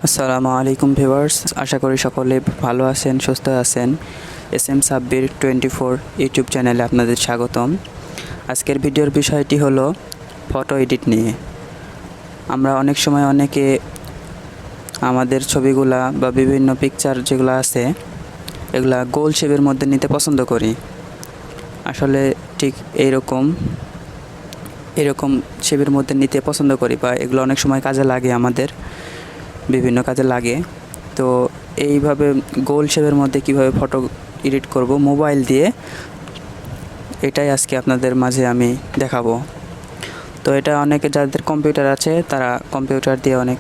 আসসালামু আলাইকুম ভিউয়ার্স, আশা করি সকলে ভালো আছেন, সুস্থ আছেন। সাব্বির 24 ইউটিউব চ্যানেলে আপনাদের স্বাগতম। আজকের ভিডিওর বিষয়টি হলো ফটো এডিট নিয়ে। আমরা অনেক সময় অনেকে আমাদের ছবিগুলা বা বিভিন্ন পিকচার যেগুলো আছে এগুলা গোল শেপের মধ্যে নিতে পছন্দ করি। আসলে ঠিক এরকম শেপের মধ্যে নিতে পছন্দ করি বা এগুলো অনেক সময় কাজে লাগে, আমাদের বিভিন্ন কাজে লাগে। তো এইভাবে গোল শেপের মধ্যে কিভাবে ফটো এডিট করব মোবাইল দিয়ে, এটাই আজকে আপনাদের মাঝে আমি দেখাবো। তো এটা অনেকে যাদের কম্পিউটার আছে তারা কম্পিউটার দিয়ে অনেক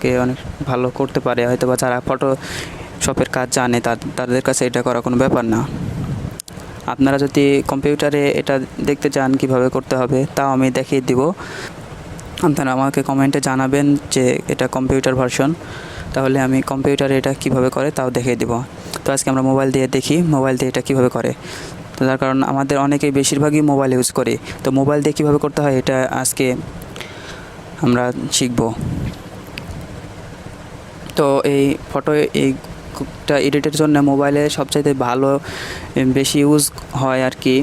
ভালো করতে পারে, হয়তো বা যারা ফটো শপের কাজ জানে তাদের কাছে এটা করা কোনো ব্যাপার না। আপনারা যদি কম্পিউটারে এটা দেখতে চান কিভাবে করতে হবে, তাও আমি দেখিয়ে দিব। আপনারা আমাকে কমেন্টে জানাবেন যে এটা কম্পিউটার ভার্সন, তাহলে আমি কম্পিউটারে এটা কিভাবে করে তাও দেখিয়ে দিব। তো আজকে আমরা মোবাইল দিয়ে দেখি মোবাইল দিয়ে এটা কিভাবে করে। তো তার কারণ আমাদের অনেকেই বেশিরভাগই মোবাইল ইউজ করি, তো মোবাইল দিয়ে কীভাবে করতে হয় এটা আজকে আমরা শিখব। তো এই ফটো এইটা এডিটের জন্য মোবাইলে সবচাইতে ভালো বেশি ইউজ হয় আর কি,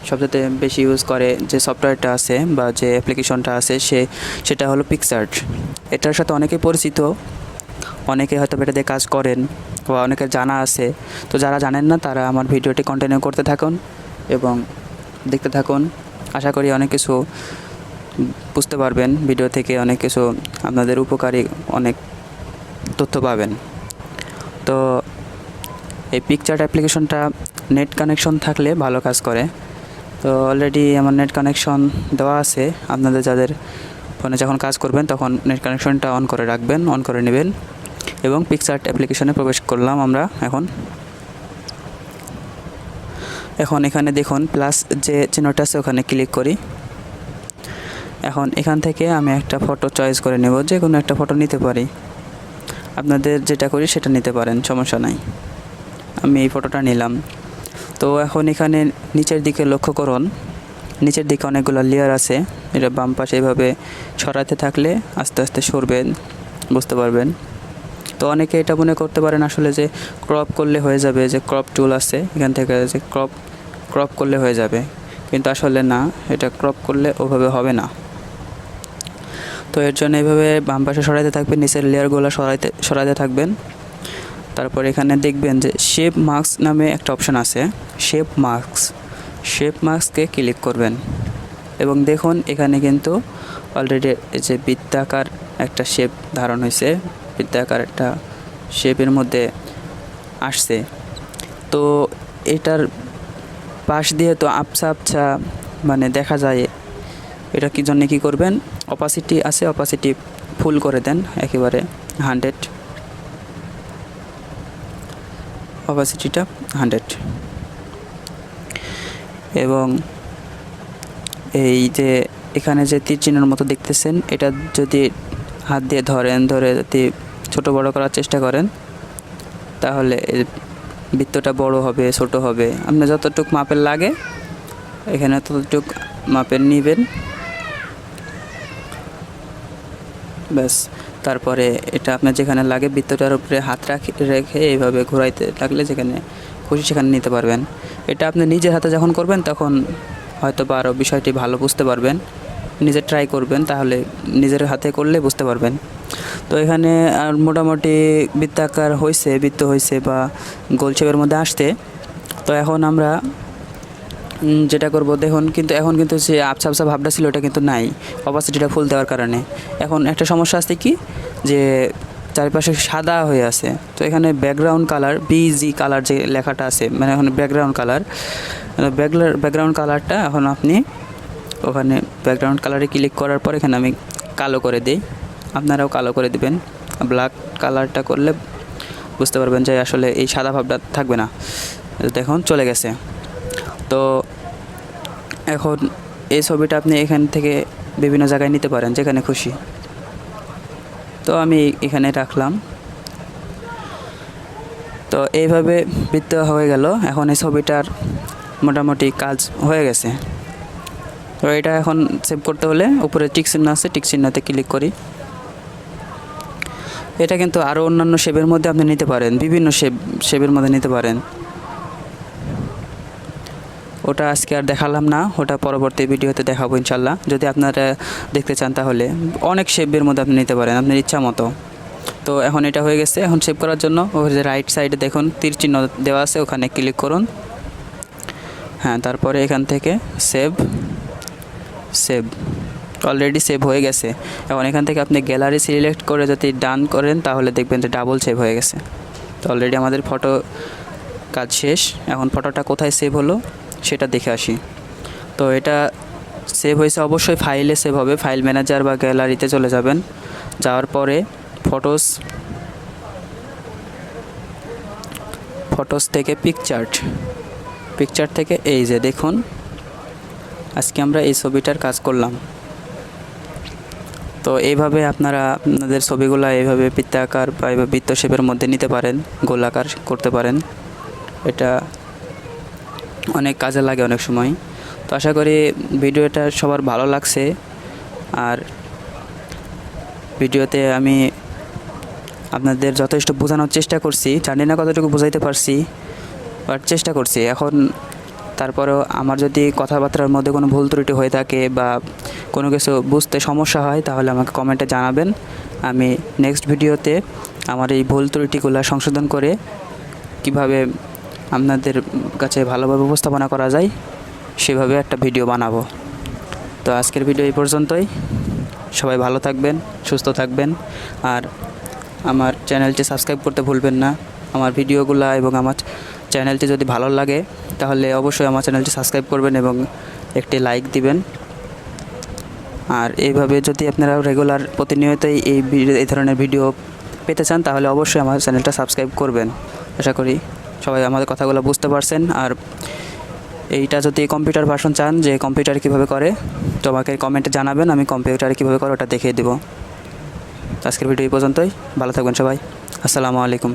সবচেয়ে বেশি ইউজ করে যে সফটওয়্যারটা আছে বা যে অ্যাপ্লিকেশনটা আছে সেটা হলো পিক্সার্ট। এটার সাথে অনেকেই পরিচিত, অনেকে হয়তো এটা দিয়ে কাজ করেন বা অনেকের জানা আছে। তো যারা জানেন না তারা আমার ভিডিওটি কন্টিনিউ করতে থাকুন এবং দেখতে থাকুন। আশা করি অনেক কিছু বুঝতে পারবেন, ভিডিও থেকে অনেক কিছু আপনাদের উপকারী অনেক তথ্য পাবেন। তো এই পিকচার্ট অ্যাপ্লিকেশনটা নেট কানেকশন থাকলে ভালো কাজ করে। তো অলরেডি আমার নেট কানেকশন দেওয়া আছে। আপনাদের যাদের ফোনে যখন কাজ করবেন তখন নেট কানেকশনটা অন করে রাখবেন, অন করে নেবেন এবং পিকচার্ট অ্যাপ্লিকেশনে প্রবেশ করলাম আমরা। এখন এখানে দেখুন প্লাস যে চিহ্নটা আছে ওখানে ক্লিক করি। এখন এখান থেকে আমি একটা ফটো চয়েস করে নেব, যে কোনো একটা ফটো নিতে পারি, আপনাদের যেটা করি সেটা নিতে পারেন, সমস্যা নাই। আমি এই ফটোটা নিলাম। তো এখন এখানে নিচের দিকে লক্ষ্য করুন, নিচের দিকে অনেকগুলো লেয়ার আছে। এটা বাম পাশে এইভাবে সরাতে থাকলে আস্তে আস্তে সরবেন, বুঝতে পারবেন। তো অনেকে এটা মনে করতে পারেন আসলে যে ক্রপ করলে হয়ে যাবে, যে ক্রপ টুল আছে এখান থেকে যে ক্রপ করলে হয়ে যাবে, কিন্তু আসলে না, এটা ক্রপ করলে ওভাবে হবে না। তো এর জন্য এইভাবে বাম পাশে সরাইতে থাকবেন, নিচের লেয়ারগুলো সরাইতে থাকবেন। তারপর এখানে দেখবেন যে শেপ মার্কস নামে একটা অপশান আছে, শেপ মার্কসকে ক্লিক করবেন এবং দেখুন এখানে কিন্তু অলরেডি যে বৃত্তাকার একটা শেপ ধারণ হয়েছে, বৃত্তাকার একটা শেপের মধ্যে আসছে। তো এটার পাশ দিয়ে তো আবছা মানে দেখা যায়। এটা কি জন্য কি করবেন, অপাসিটি আছে, অপাসিটি ফুল করে দেন একেবারে 100, অপাসিটিটা 100। এবং এই যে এখানে যে তীর চিহ্নের মতো দেখতেছেন, এটা যদি হাত দিয়ে ধরে যদি ছোট বড় করার চেষ্টা করেন তাহলে বৃত্তটা বড় হবে ছোট হবে, আপনার যতটুক মাপের লাগে এখানে ততটুক মাপের নেবেন, ব্যাস। তারপরে এটা আপনার যেখানে লাগে বৃত্তটার উপরে হাত রেখে এইভাবে ঘোরাইতে লাগলে যেখানে খুশি সেখানে নিতে পারবেন। এটা আপনি নিজের হাতে যখন করবেন তখন হয়তো বা আরও বিষয়টি ভালো বুঝতে পারবেন, নিজে ট্রাই করবেন, তাহলে নিজের হাতে করলে বুঝতে পারবেন। তো এখানে আর মোটামুটি বৃত্ত হয়েছে বা গোল শেপের মধ্যে আসতে। তো এখন আমরা যেটা করব দেখুন, এখন কিন্তু যে আবছা ভাবটা ছিল ওটা কিন্তু নাই, অপাসিটিটা ফুল দেওয়ার কারণে। এখন একটা সমস্যা আছে কি, যে চারিপাশে সাদা হয়ে আছে। তো এখানে ব্যাকগ্রাউন্ড কালার বিজি কালার যে লেখাটা আছে, মানে এখন ব্যাকগ্রাউন্ড কালারটা এখন আপনি ওখানে ব্যাকগ্রাউন্ড কালারে ক্লিক করার পর এখানে আমি কালো করে দিই, আপনারাও কালো করে দিবেন। ব্ল্যাক কালারটা করলে বুঝতে পারবেন যে আসলে এই সাদা ভাবটা থাকবে না। দেখুন চলে গেছে। তো এখন এই ছবিটা আপনি এখান থেকে বিভিন্ন জায়গায় নিতে পারেন, যেখানে খুশি। তো আমি এখানে রাখলাম। তো এইভাবে বৃত্ত হয়ে গেল। এখন এই ছবিটার মোটামুটি কাজ হয়ে গেছে। তো এটা এখন সেভ করতে হলে উপরে টিক চিহ্ন আছে, টিক চিহ্নতে ক্লিক করি। এটা কিন্তু আরও অন্যান্য শেপের মধ্যে আপনি নিতে পারেন, বিভিন্ন শেপের মধ্যে নিতে পারেন। ওটা আজকে আর দেখালাম না, ওটা পরবর্তী ভিডিওতে দেখাবো ইনশাল্লাহ। যদি আপনারা দেখতে চান তাহলে অনেক শেপের মধ্যে আপনি নিতে পারেন আপনার ইচ্ছা মতো। তো এখন এটা হয়ে গেছে। এখন সেভ করার জন্য ওই যে রাইট সাইডে দেখুন তীর চিহ্ন দেওয়া আছে, ওখানে ক্লিক করুন। হ্যাঁ, তারপরে এখান থেকে সেভ অলরেডি সেভ হয়ে গেছে। এখন এখান থেকে আপনি গ্যালারি সিলেক্ট করে যদি ডান করেন তাহলে দেখবেন যে ডাবল সেভ হয়ে গেছে। তো অলরেডি আমাদের ফটো কাজ শেষ। এখন ফটোটা কোথায় সেভ হলো সেটা দেখে আসি। তো এটা সেভ হয়েছে অবশ্যই ফাইলে সেভ হবে। ফাইল ম্যানেজার বা গ্যালারিতে চলে যাবেন। যাওয়ার পরে ফটোস থেকে পিকচার্ট থেকে এই যে দেখুন আজকে আমরা এই ছবিটার কাজ করলাম। তো এইভাবে আপনারা আপনাদের ছবিগুলো এইভাবে বৃত্তাকার বা এইভাবে বৃত্ত শেপের মধ্যে নিতে পারেন, গোলাকার করতে পারেন। এটা অনেক কাজে লাগে অনেক সময়। তো আশা করি ভিডিওটা সবার ভালো লাগছে। আর ভিডিওতে আমি আপনাদের যথেষ্ট বোঝানোর চেষ্টা করছি, জানি না কতটুকু বোঝাইতে পারছি, বাট চেষ্টা করছি। এখন তারপরেও আমার যদি কথাবার্তার মধ্যে কোনো ভুল ত্রুটি হয়ে থাকে বা কোনো কিছু বুঝতে সমস্যা হয় তাহলে আমাকে কমেন্টে জানাবেন। আমি নেক্সট ভিডিওতে আমার এই ভুল ত্রুটিগুলো সংশোধন করে কিভাবে আপনাদের কাছে ভালোভাবে উপস্থাপনা করা যায় সেভাবে একটা ভিডিও বানাবো। তো আজকের ভিডিও এই পর্যন্তই। সবাই ভালো থাকবেন, সুস্থ থাকবেন। আর আমার চ্যানেলটি সাবস্ক্রাইব করতে ভুলবেন না। আমার ভিডিওগুলো এবং আমার চ্যানেলটি যদি ভালো লাগে তাহলে অবশ্যই আমার চ্যানেলটি সাবস্ক্রাইব করবেন এবং একটি লাইক দিবেন। আর এইভাবে যদি আপনারা রেগুলার প্রতিনিয়তই এই ধরনের ভিডিও পেতে চান তাহলে অবশ্যই আমার চ্যানেলটা সাবস্ক্রাইব করবেন। আশা করি সবাই আমাদের কথাগুলো বুঝতে পারছেন। আর এইটা যদি কম্পিউটার ভার্সন চান যে কম্পিউটার কীভাবে করে তো আমাকে কমেন্টে জানাবেন, আমি কম্পিউটারে কীভাবে করে ওটা দেখিয়ে দেবো। আজকের ভিডিও এই পর্যন্তই। ভালো থাকবেন সবাই। আসসালামু আলাইকুম।